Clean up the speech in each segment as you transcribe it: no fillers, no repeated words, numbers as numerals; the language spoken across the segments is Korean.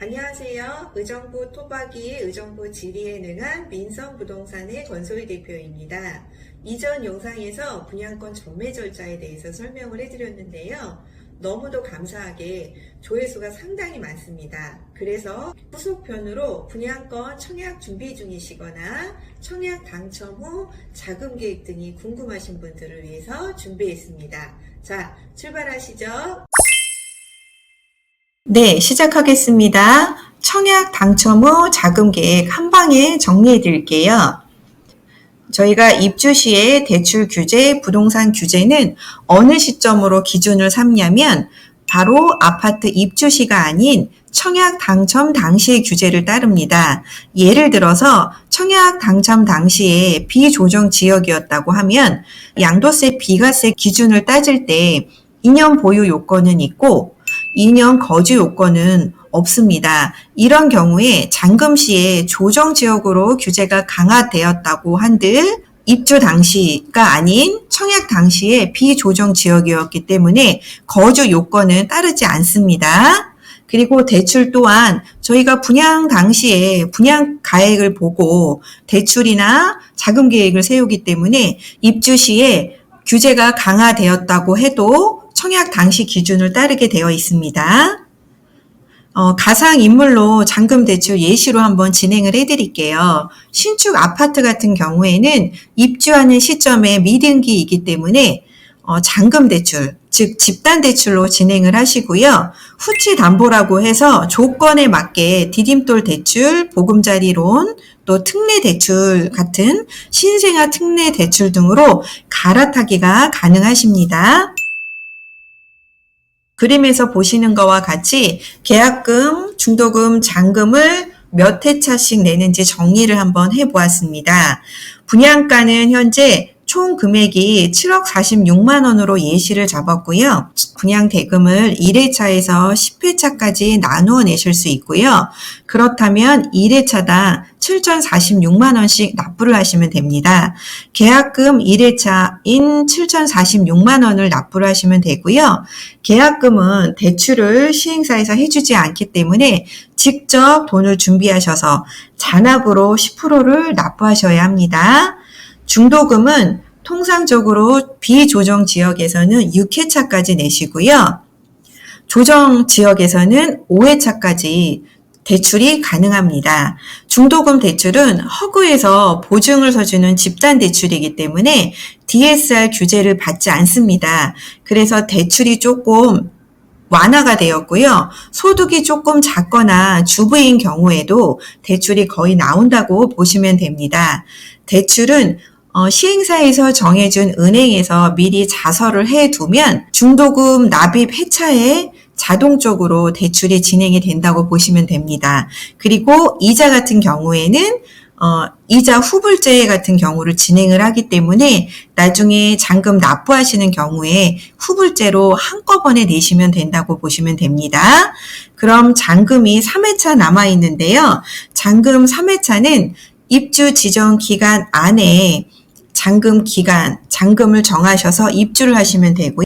안녕하세요. 의정부 토박이 의정부 지리에 능한 민성부동산의 권소희 대표입니다. 이전 영상에서 분양권 전매 절차에 대해서 설명을 해드렸는데요. 너무도 감사하게 조회수가 상당히 많습니다. 그래서 후속편으로 분양권 청약 준비 중이시거나 청약 당첨 후 자금 계획 등이 궁금하신 분들을 위해서 준비했습니다. 자, 출발하시죠. 네, 시작하겠습니다. 청약 당첨 후 자금 계획 한 방에 정리해 드릴게요. 저희가 입주 시에 대출 규제, 부동산 규제는 어느 시점으로 기준을 삼냐면 바로 아파트 입주 시가 아닌 청약 당첨 당시의 규제를 따릅니다. 예를 들어서 청약 당첨 당시에 비조정 지역이었다고 하면 양도세, 비과세 기준을 따질 때 2년 보유 요건은 있고 2년 거주 요건은 없습니다. 이런 경우에 잔금 시에 조정 지역으로 규제가 강화되었다고 한들 입주 당시가 아닌 청약 당시에 비조정 지역이었기 때문에 거주 요건은 따르지 않습니다. 그리고 대출 또한 저희가 분양 당시에 분양 가액을 보고 대출이나 자금 계획을 세우기 때문에 입주 시에 규제가 강화되었다고 해도 청약 당시 기준을 따르게 되어 있습니다. 가상인물로 잔금 대출 예시로 한번 진행을 해드릴게요. 신축 아파트 같은 경우에는 입주하는 시점에 미등기이기 때문에 잔금 대출, 즉 집단 대출로 진행을 하시고요. 후치 담보라고 해서 조건에 맞게 디딤돌 대출, 보금자리 론, 또 특례 대출 같은 신생아 특례 대출 등으로 갈아타기가 가능하십니다. 그림에서 보시는 것과 같이 계약금, 중도금, 잔금을 몇 회차씩 내는지 정리를 한번 해보았습니다. 분양가는 현재 총 금액이 7억 46만 원으로 예시를 잡았고요. 분양 대금을 1회차에서 10회차까지 나누어 내실 수 있고요. 그렇다면 1회차당 7,046만 원씩 납부를 하시면 됩니다. 계약금 1회차인 7,046만 원을 납부를 하시면 되고요. 계약금은 대출을 시행사에서 해주지 않기 때문에 직접 돈을 준비하셔서 잔액으로 10%를 납부하셔야 합니다. 중도금은 통상적으로 비조정 지역에서는 6회차까지 내시고요. 조정 지역에서는 5회차까지 대출이 가능합니다. 중도금 대출은 허구에서 보증을 서주는 집단 대출이기 때문에 DSR 규제를 받지 않습니다. 그래서 대출이 조금 완화가 되었고요. 소득이 조금 작거나 주부인 경우에도 대출이 거의 나온다고 보시면 됩니다. 대출은 시행사에서 정해준 은행에서 미리 자설을 해두면 중도금 납입 회차에 자동적으로 대출이 진행이 된다고 보시면 됩니다. 그리고 이자 같은 경우에는 이자 후불제 같은 경우를 진행을 하기 때문에 나중에 잔금 납부하시는 경우에 후불제로 한꺼번에 내시면 된다고 보시면 됩니다. 그럼 잔금이 3회차 남아 있는데요. 잔금 3회차는 입주 지정 기간 안에 잔금을 정하셔서 입주를 하시면 되고요.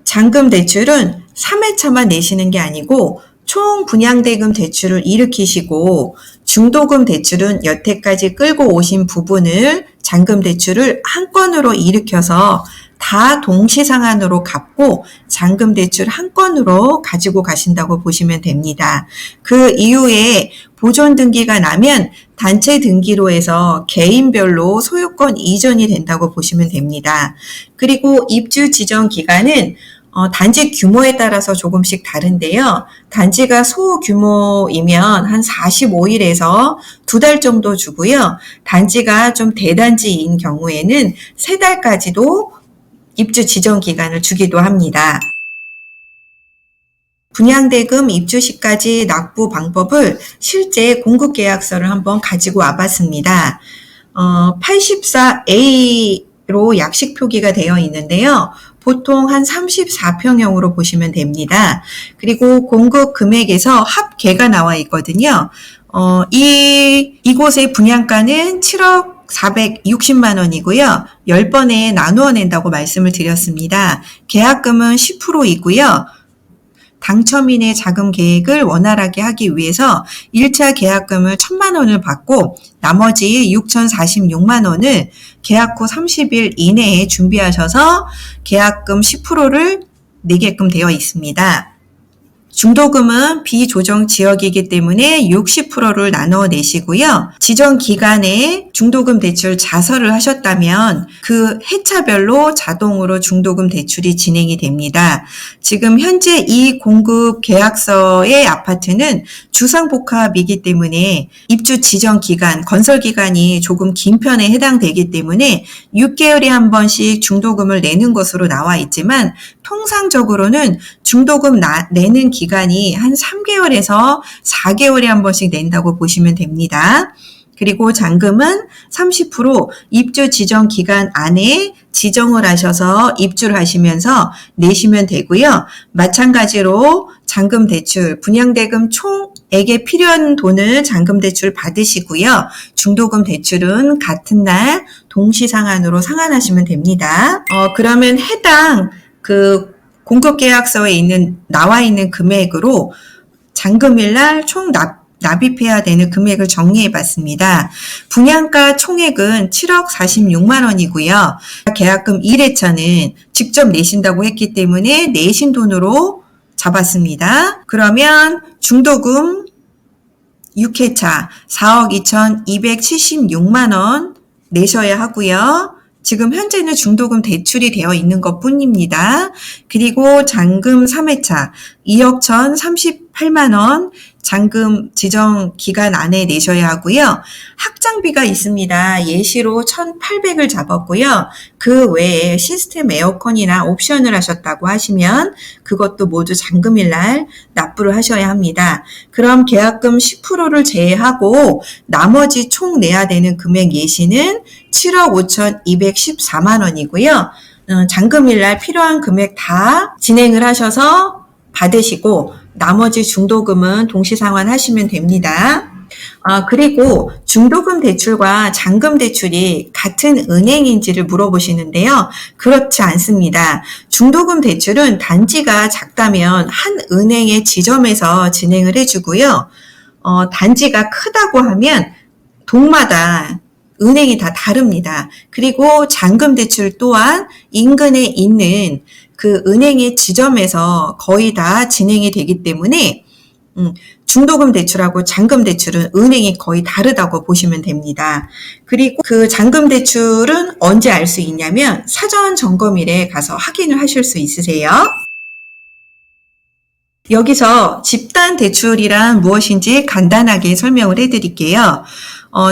잔금 대출은 3회차만 내시는 게 아니고 총 분양대금 대출을 일으키시고 중도금 대출은 여태까지 끌고 오신 부분을 잔금 대출을 한 건으로 일으켜서 다 동시상환으로 갚고 잔금 대출 한 건으로 가지고 가신다고 보시면 됩니다. 그 이후에 보존 등기가 나면 단체 등기로 해서 개인별로 소유권 이전이 된다고 보시면 됩니다. 그리고 입주 지정 기간은 단지 규모에 따라서 조금씩 다른데요. 단지가 소규모이면 한 45일에서 2달 정도 주고요. 단지가 좀 대단지인 경우에는 3달까지도 입주 지정 기간을 주기도 합니다. 분양대금 입주 시까지 납부 방법을 실제 공급계약서를 한번 가지고 와봤습니다. 84A로 약식 표기가 되어 있는데요. 보통 한 34평형으로 보시면 됩니다. 그리고 공급 금액에서 합계가 나와 있거든요. 이곳의 분양가는 7억 460만 원이고요. 10번에 나누어 낸다고 말씀을 드렸습니다. 계약금은 10%이고요. 당첨인의 자금 계획을 원활하게 하기 위해서 1차 계약금을 1,000만 원을 받고 나머지 6,046만 원을 계약 후 30일 이내에 준비하셔서 계약금 10%를 내게끔 되어 있습니다. 중도금은 비조정 지역이기 때문에 60%를 나눠 내시고요. 지정 기간에 중도금 대출 자설을 하셨다면 그 해차별로 자동으로 중도금 대출이 진행이 됩니다. 지금 현재 이 공급 계약서의 아파트는 주상복합이기 때문에 입주 지정 기간, 건설 기간이 조금 긴 편에 해당되기 때문에 6개월에 한 번씩 중도금을 내는 것으로 나와 있지만 통상적으로는 중도금 내는 기간이 한 3개월에서 4개월에 한 번씩 낸다고 보시면 됩니다. 그리고 잔금은 30% 입주 지정 기간 안에 지정을 하셔서 입주를 하시면서 내시면 되고요. 마찬가지로 잔금 대출, 분양대금 총액에 필요한 돈을 잔금 대출 받으시고요. 중도금 대출은 같은 날 동시상환으로 상환하시면 됩니다. 그러면 해당 공급계약서에 나와 있는 금액으로 잔금일날 총 납입해야 되는 금액을 정리해 봤습니다. 분양가 총액은 7억 46만 원이고요. 계약금 1회차는 직접 내신다고 했기 때문에 내신 돈으로 잡았습니다. 그러면 중도금 6회차 4억 2,276만 원 내셔야 하고요. 지금 현재는 중도금 대출이 되어 있는 것 뿐입니다. 그리고 잔금 3회차 2억 1,038만 원 잔금 지정 기간 안에 내셔야 하고요. 확장비가 있습니다. 예시로 1,800을 잡았고요. 그 외에 시스템 에어컨이나 옵션을 하셨다고 하시면 그것도 모두 잔금일 날 납부를 하셔야 합니다. 그럼 계약금 10%를 제외하고 나머지 총 내야 되는 금액 예시는 7억 5,214만 원이고요. 잔금일 날 필요한 금액 다 진행을 하셔서 받으시고 나머지 중도금은 동시상환 하시면 됩니다. 그리고 중도금 대출과 잔금 대출이 같은 은행인지를 물어보시는데요. 그렇지 않습니다. 중도금 대출은 단지가 작다면 한 은행의 지점에서 진행을 해주고요. 단지가 크다고 하면 동마다 은행이 다 다릅니다. 그리고 잔금 대출 또한 인근에 있는 그 은행의 지점에서 거의 다 진행이 되기 때문에 중도금 대출하고 잔금 대출은 은행이 거의 다르다고 보시면 됩니다. 그리고 그 잔금 대출은 언제 알 수 있냐면 사전 점검일에 가서 확인을 하실 수 있으세요. 여기서 집단 대출이란 무엇인지 간단하게 설명을 해드릴게요.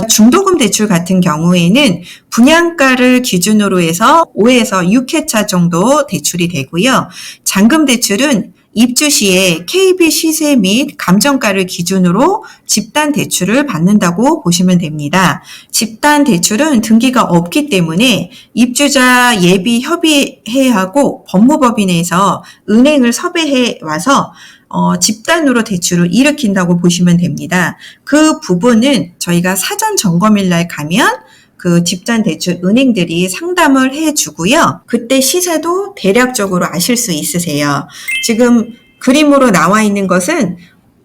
중도금 대출 같은 경우에는 분양가를 기준으로 해서 5에서 6회차 정도 대출이 되고요. 잔금 대출은 입주 시에 KB 시세 및 감정가를 기준으로 집단 대출을 받는다고 보시면 됩니다. 집단 대출은 등기가 없기 때문에 입주자 예비 협의해야 하고 법무법인에서 은행을 섭외해 와서 집단으로 대출을 일으킨다고 보시면 됩니다. 그 부분은 저희가 사전 점검일 날 가면 그 집단 대출 은행들이 상담을 해주고요. 그때 시세도 대략적으로 아실 수 있으세요. 지금 그림으로 나와 있는 것은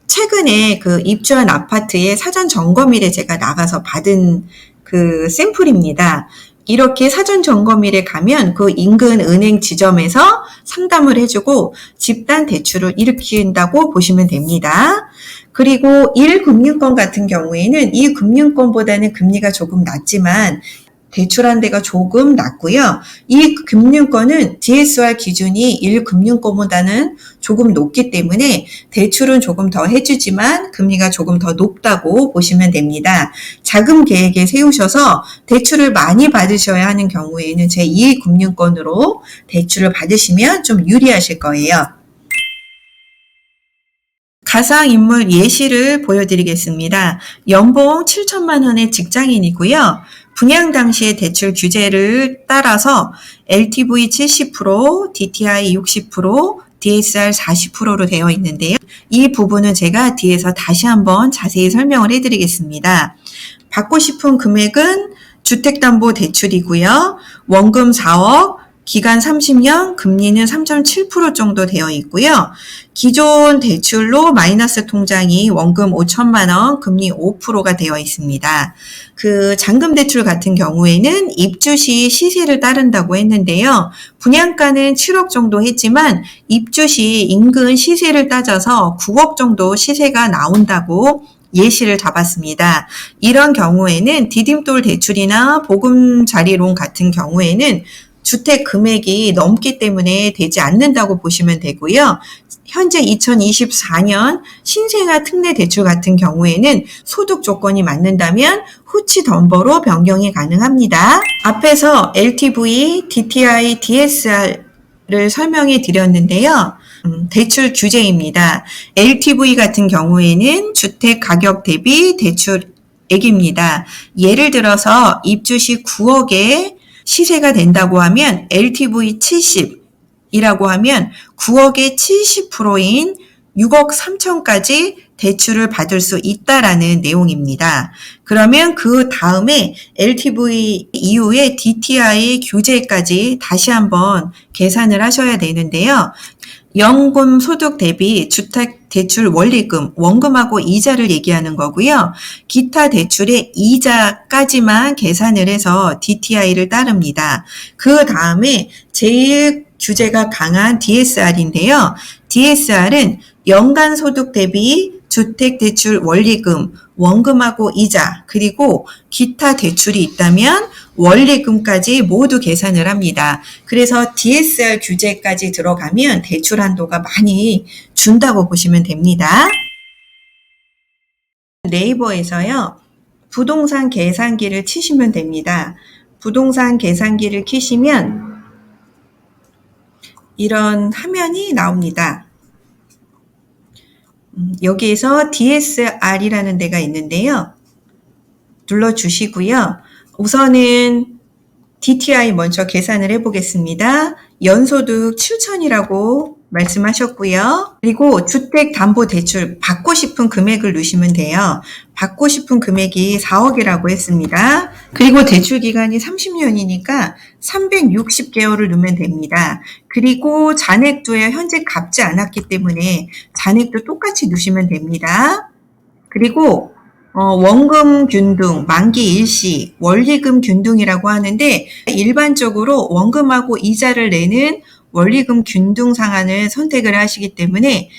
최근에 그 입주한 아파트의 사전 점검일에 제가 나가서 받은 그 샘플입니다. 이렇게 사전 점검일에 가면 그 인근 은행 지점에서 상담을 해주고 집단 대출을 일으킨다고 보시면 됩니다. 그리고 1금융권 같은 경우에는 이 금융권보다는 금리가 조금 낮지만 대출한 데가 조금 낮고요. 이 금융권은 DSR 기준이 1금융권보다는 조금 높기 때문에 대출은 조금 더 해주지만 금리가 조금 더 높다고 보시면 됩니다. 자금 계획에 세우셔서 대출을 많이 받으셔야 하는 경우에는 제2금융권으로 대출을 받으시면 좀 유리하실 거예요. 가상인물 예시를 보여드리겠습니다. 연봉 7천만 원의 직장인이고요. 분양 당시의 대출 규제를 따라서 LTV 70%, DTI 60%, DSR 40%로 되어 있는데요. 이 부분은 제가 뒤에서 다시 한번 자세히 설명을 해드리겠습니다. 받고 싶은 금액은 주택담보대출이고요. 원금 4억, 기간 30년, 금리는 3.7% 정도 되어 있고요. 기존 대출로 마이너스 통장이 원금 5천만 원, 금리 5%가 되어 있습니다. 그 잔금 대출 같은 경우에는 입주 시 시세를 따른다고 했는데요. 분양가는 7억 정도 했지만 입주 시 인근 시세를 따져서 9억 정도 시세가 나온다고 예시를 잡았습니다. 이런 경우에는 디딤돌 대출이나 보금자리론 같은 경우에는 주택 금액이 넘기 때문에 되지 않는다고 보시면 되고요. 현재 2024년 신생아 특례 대출 같은 경우에는 소득 조건이 맞는다면 후치 덤버로 변경이 가능합니다. 앞에서 LTV, DTI, DSR을 설명해 드렸는데요. 대출 규제입니다. LTV 같은 경우에는 주택 가격 대비 대출액입니다. 예를 들어서 입주 시 9억에 시세가 된다고 하면 LTV 70이라고 하면 9억의 70%인 6억 3천까지 대출을 받을 수 있다라는 내용입니다. 그러면 그 다음에 LTV 이후에 DTI 규제까지 다시 한번 계산을 하셔야 되는데요. 연금 소득 대비 주택 대출 원리금, 원금하고 이자를 얘기하는 거고요. 기타 대출의 이자까지만 계산을 해서 DTI를 따릅니다. 그 다음에 제일 규제가 강한 DSR인데요. DSR은 연간 소득 대비 주택 대출 원리금, 원금하고 이자, 그리고 기타 대출이 있다면 원리금까지 모두 계산을 합니다. 그래서 DSR 규제까지 들어가면 대출 한도가 많이 준다고 보시면 됩니다. 네이버에서요, 부동산 계산기를 치시면 됩니다. 부동산 계산기를 키시면 이런 화면이 나옵니다. 여기에서 DSR이라는 데가 있는데요. 눌러주시고요. 우선은 DTI 먼저 계산을 해보겠습니다. 연소득 7천이라고 말씀하셨고요. 그리고 주택담보대출 받고 싶은 금액을 넣으시면 돼요. 받고 싶은 금액이 4억이라고 했습니다. 그리고 대출 기간이 30년이니까 360개월을 넣으면 됩니다. 그리고 잔액도에 현재 갚지 않았기 때문에 잔액도 똑같이 넣으시면 됩니다. 그리고 원금 균등, 만기 일시, 원리금 균등이라고 하는데 일반적으로 원금하고 이자를 내는 원리금 균등 상한을 선택을 하시기 때문에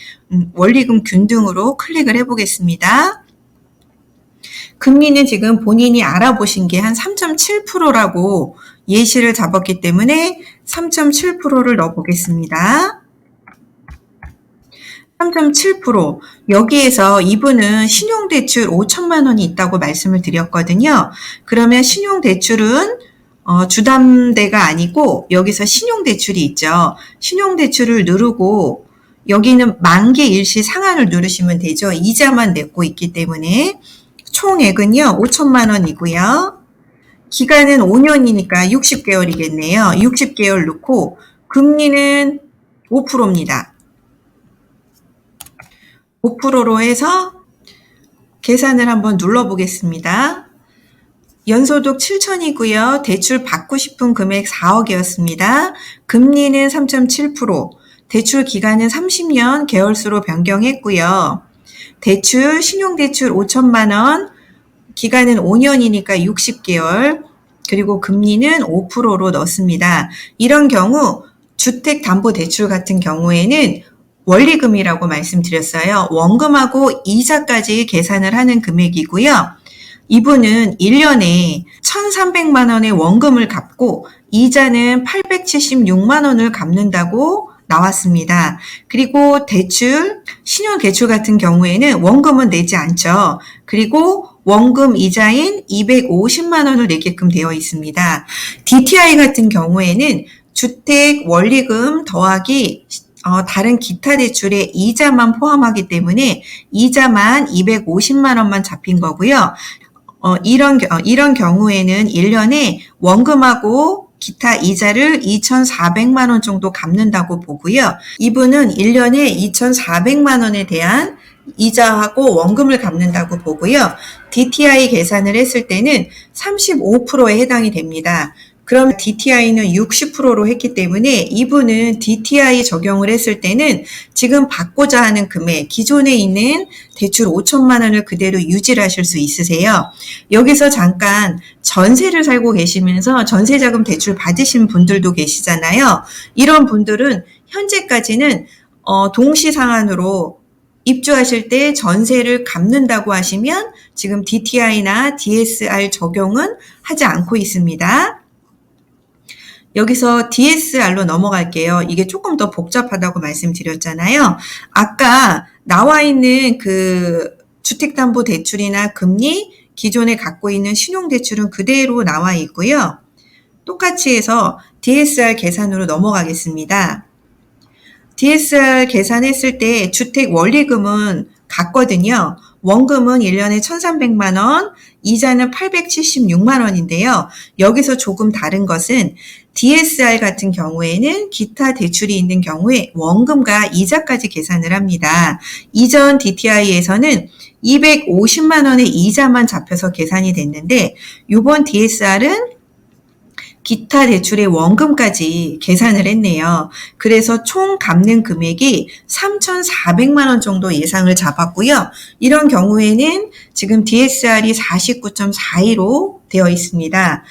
원리금 균등으로 클릭을 해보겠습니다. 금리는 지금 본인이 알아보신 게 한 3.7%라고 예시를 잡았기 때문에 3.7%를 넣어보겠습니다. 3.7%. 여기에서 이분은 신용대출 5천만 원이 있다고 말씀을 드렸거든요. 그러면 신용대출은 주담대가 아니고 여기서 신용대출이 있죠. 신용대출을 누르고 여기는 만기 일시 상한을 누르시면 되죠. 이자만 냈고 있기 때문에 총액은요 5천만 원이고요. 기간은 5년이니까 60개월이겠네요. 60개월 넣고 금리는 5%입니다. 5%로 해서 계산을 한번 눌러보겠습니다. 연소득 7천이고요. 대출 받고 싶은 금액 4억이었습니다. 금리는 3.7%, 대출 기간은 30년 개월수로 변경했고요. 대출, 신용대출 5천만 원, 기간은 5년이니까 60개월, 그리고 금리는 5%로 넣습니다. 이런 경우 주택담보대출 같은 경우에는 원리금이라고 말씀드렸어요. 원금하고 이자까지 계산을 하는 금액이고요. 이분은 1년에 1,300만 원의 원금을 갚고 이자는 876만 원을 갚는다고 나왔습니다. 그리고 대출, 신용대출 같은 경우에는 원금은 내지 않죠. 그리고 원금 이자인 250만 원을 내게끔 되어 있습니다. DTI 같은 경우에는 주택 원리금 더하기 다른 기타 대출의 이자만 포함하기 때문에 이자만 250만 원만 잡힌 거고요. 이런 경우에는 1년에 원금하고 기타 이자를 2,400만 원 정도 갚는다고 보고요. 이분은 1년에 2,400만 원에 대한 이자하고 원금을 갚는다고 보고요. DTI 계산을 했을 때는 35%에 해당이 됩니다. 그럼 DTI는 60%로 했기 때문에 이분은 DTI 적용을 했을 때는 지금 받고자 하는 금액, 기존에 있는 대출 5천만 원을 그대로 유지를 하실 수 있으세요. 여기서 잠깐 전세를 살고 계시면서 전세자금 대출 받으신 분들도 계시잖아요. 이런 분들은 현재까지는 동시상환으로 입주하실 때 전세를 갚는다고 하시면 지금 DTI나 DSR 적용은 하지 않고 있습니다. 여기서 DSR로 넘어갈게요. 이게 조금 더 복잡하다고 말씀드렸잖아요. 아까 나와 있는 그 주택담보대출이나 금리, 기존에 갖고 있는 신용대출은 그대로 나와 있고요. 똑같이 해서 DSR 계산으로 넘어가겠습니다. DSR 계산했을 때 주택 원리금은 같거든요. 원금은 1년에 1,300만 원, 이자는 876만 원인데요. 여기서 조금 다른 것은 DSR 같은 경우에는 기타 대출이 있는 경우에 원금과 이자까지 계산을 합니다. 이전 DTI에서는 250만 원의 이자만 잡혀서 계산이 됐는데 이번 DSR은 기타 대출의 원금까지 계산을 했네요. 그래서 총 갚는 금액이 3,400만 원 정도 예상을 잡았고요. 이런 경우에는 지금 DSR이 49.42로 되어 있습니다.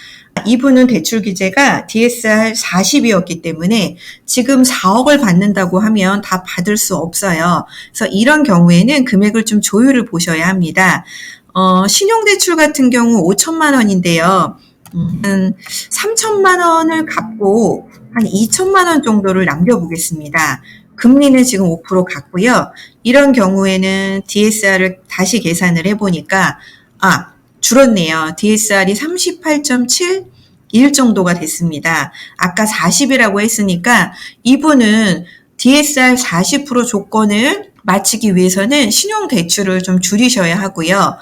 이분은 대출 규제가 DSR 40이었기 때문에 지금 4억을 받는다고 하면 다 받을 수 없어요. 그래서 이런 경우에는 금액을 좀 조율을 보셔야 합니다. 신용대출 같은 경우 5천만 원인데요. 한 3천만 원을 갚고 한 2천만 원 정도를 남겨보겠습니다. 금리는 지금 5% 같고요. 이런 경우에는 DSR을 다시 계산을 해보니까 줄었네요. DSR이 38.71 정도가 됐습니다. 아까 40이라고 했으니까 이분은 DSR 40% 조건을 마치기 위해서는 신용대출을 좀 줄이셔야 하고요.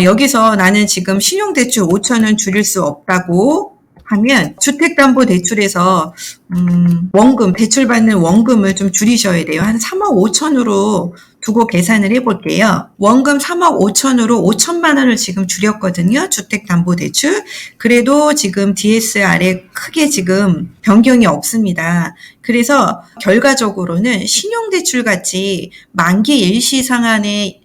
여기서 나는 지금 신용대출 5천원 줄일 수 없다고 하면 주택담보대출에서 원금, 대출받는 원금을 좀 줄이셔야 돼요. 한 3억 5천으로 두고 계산을 해볼게요. 원금 3억 5천으로 5천만 원을 지금 줄였거든요. 주택담보대출. 그래도 지금 DSR에 크게 지금 변경이 없습니다. 그래서 결과적으로는 신용대출 같이 만기 일시 상환에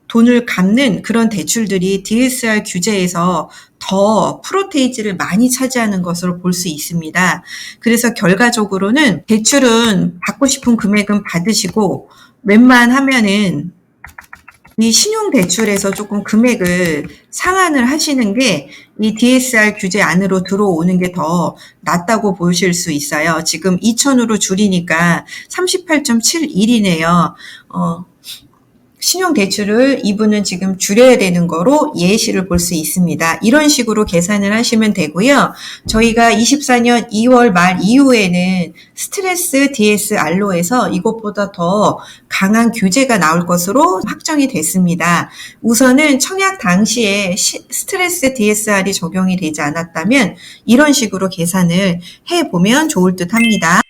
돈을 갚는 그런 대출들이 DSR 규제에서 더 프로테이지를 많이 차지하는 것으로 볼 수 있습니다. 그래서 결과적으로는 대출은 받고 싶은 금액은 받으시고 웬만하면은 이 신용대출에서 조금 금액을 상환을 하시는 게 이 DSR 규제 안으로 들어오는 게 더 낫다고 보실 수 있어요. 지금 2천으로 줄이니까 38.71이네요. 신용대출을 이분은 지금 줄여야 되는 거로 예시를 볼 수 있습니다. 이런 식으로 계산을 하시면 되고요. 저희가 24년 2월 말 이후에는 스트레스 DSR로 해서 이것보다 더 강한 규제가 나올 것으로 확정이 됐습니다. 우선은 청약 당시에 스트레스 DSR이 적용이 되지 않았다면 이런 식으로 계산을 해보면 좋을 듯 합니다.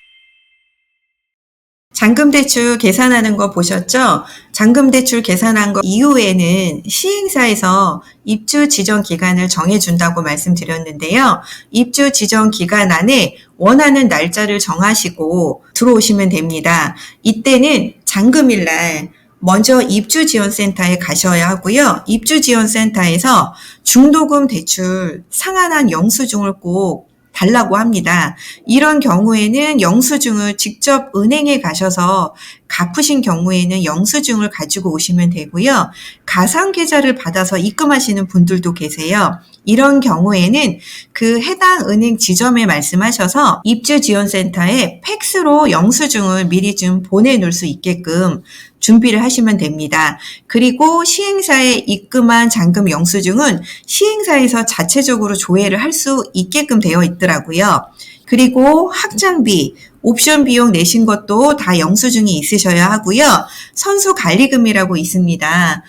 잔금대출 계산하는 거 보셨죠? 잔금대출 계산한 거 이후에는 시행사에서 입주 지정 기간을 정해준다고 말씀드렸는데요. 입주 지정 기간 안에 원하는 날짜를 정하시고 들어오시면 됩니다. 이때는 잔금일날 먼저 입주지원센터에 가셔야 하고요. 입주지원센터에서 중도금 대출 상환한 영수증을 꼭 달라고 합니다. 이런 경우에는 영수증을 직접 은행에 가셔서 갚으신 경우에는 영수증을 가지고 오시면 되고요. 가상계좌를 받아서 입금하시는 분들도 계세요. 이런 경우에는 그 해당 은행 지점에 말씀하셔서 입주지원센터에 팩스로 영수증을 미리 좀 보내놓을 수 있게끔 준비를 하시면 됩니다. 그리고 시행사에 입금한 잔금 영수증은 시행사에서 자체적으로 조회를 할 수 있게끔 되어 있더라고요. 그리고 확장비, 옵션 비용 내신 것도 다 영수증이 있으셔야 하고요. 선수관리금이라고 있습니다.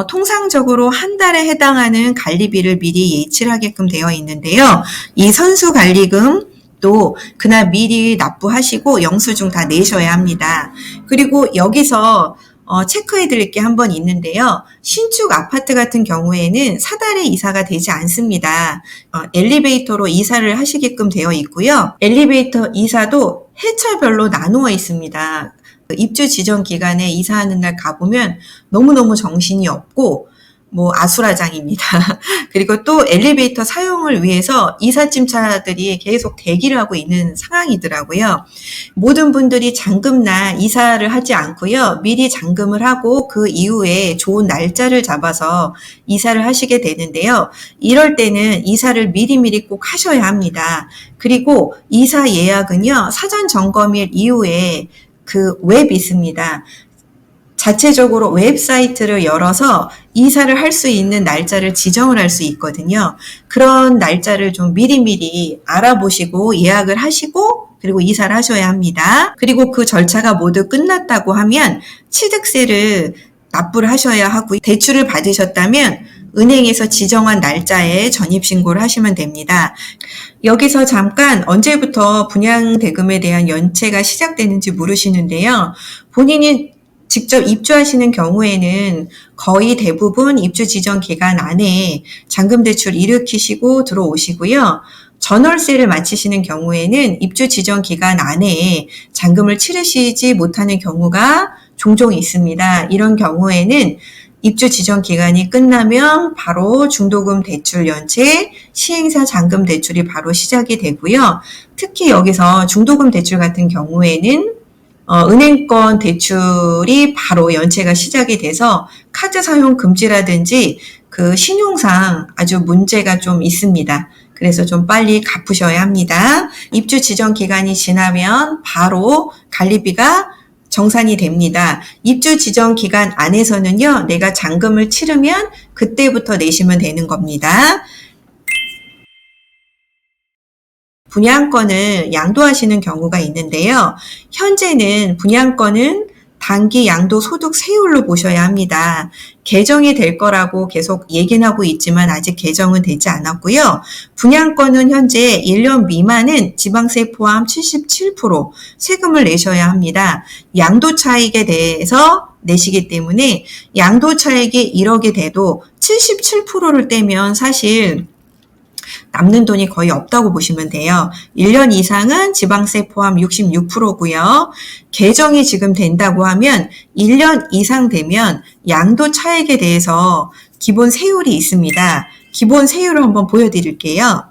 통상적으로 한 달에 해당하는 관리비를 미리 예치를 하게끔 되어 있는데요. 이 선수관리금 또 그날 미리 납부하시고 영수증 다 내셔야 합니다. 그리고 여기서 체크해 드릴 게 한 번 있는데요. 신축 아파트 같은 경우에는 사달의 이사가 되지 않습니다. 엘리베이터로 이사를 하시게끔 되어 있고요. 엘리베이터 이사도 해철별로 나누어 있습니다. 입주 지정 기간에 이사하는 날 가보면 너무너무 정신이 없고 아수라장입니다. 그리고 또 엘리베이터 사용을 위해서 이삿짐차들이 계속 대기를 하고 있는 상황이더라고요. 모든 분들이 잔금날 이사를 하지 않고요. 미리 잔금을 하고 그 이후에 좋은 날짜를 잡아서 이사를 하시게 되는데요. 이럴 때는 이사를 미리미리 꼭 하셔야 합니다. 그리고 이사 예약은요. 사전 점검일 이후에 그 웹이 있습니다. 자체적으로 웹사이트를 열어서 이사를 할 수 있는 날짜를 지정을 할 수 있거든요. 그런 날짜를 좀 미리미리 알아보시고 예약을 하시고 그리고 이사를 하셔야 합니다. 그리고 그 절차가 모두 끝났다고 하면 취득세를 납부를 하셔야 하고 대출을 받으셨다면 은행에서 지정한 날짜에 전입신고를 하시면 됩니다. 여기서 잠깐 언제부터 분양대금에 대한 연체가 시작되는지 물으시는데요. 본인이 직접 입주하시는 경우에는 거의 대부분 입주 지정 기간 안에 잔금 대출 일으키시고 들어오시고요. 전월세를 마치시는 경우에는 입주 지정 기간 안에 잔금을 치르시지 못하는 경우가 종종 있습니다. 이런 경우에는 입주 지정 기간이 끝나면 바로 중도금 대출 연체, 시행사 잔금 대출이 바로 시작이 되고요. 특히 여기서 중도금 대출 같은 경우에는 은행권 대출이 바로 연체가 시작이 돼서 카드 사용 금지라든지 그 신용상 아주 문제가 좀 있습니다. 그래서 좀 빨리 갚으셔야 합니다. 입주 지정 기간이 지나면 바로 관리비가 정산이 됩니다. 입주 지정 기간 안에서는요, 내가 잔금을 치르면 그때부터 내시면 되는 겁니다. 분양권을 양도하시는 경우가 있는데요. 현재는 분양권은 단기 양도소득 세율로 보셔야 합니다. 개정이 될 거라고 계속 얘기는 하고 있지만 아직 개정은 되지 않았고요. 분양권은 현재 1년 미만은 지방세 포함 77% 세금을 내셔야 합니다. 양도 차익에 대해서 내시기 때문에 양도 차익이 1억이 돼도 77%를 떼면 사실 남는 돈이 거의 없다고 보시면 돼요. 1년 이상은 지방세 포함 66%고요. 개정이 지금 된다고 하면 1년 이상 되면 양도 차익에 대해서 기본 세율이 있습니다. 기본 세율을 한번 보여드릴게요.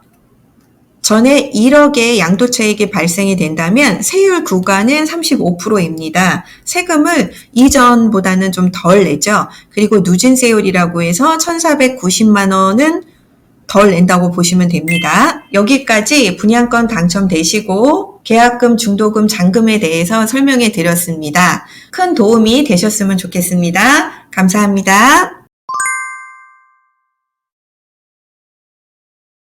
전에 1억의 양도 차익이 발생이 된다면 세율 구간은 35%입니다. 세금을 이전보다는 좀 덜 내죠. 그리고 누진세율이라고 해서 1,490만 원은 덜 낸다고 보시면 됩니다. 여기까지 분양권 당첨되시고 계약금, 중도금, 잔금에 대해서 설명해 드렸습니다. 큰 도움이 되셨으면 좋겠습니다. 감사합니다.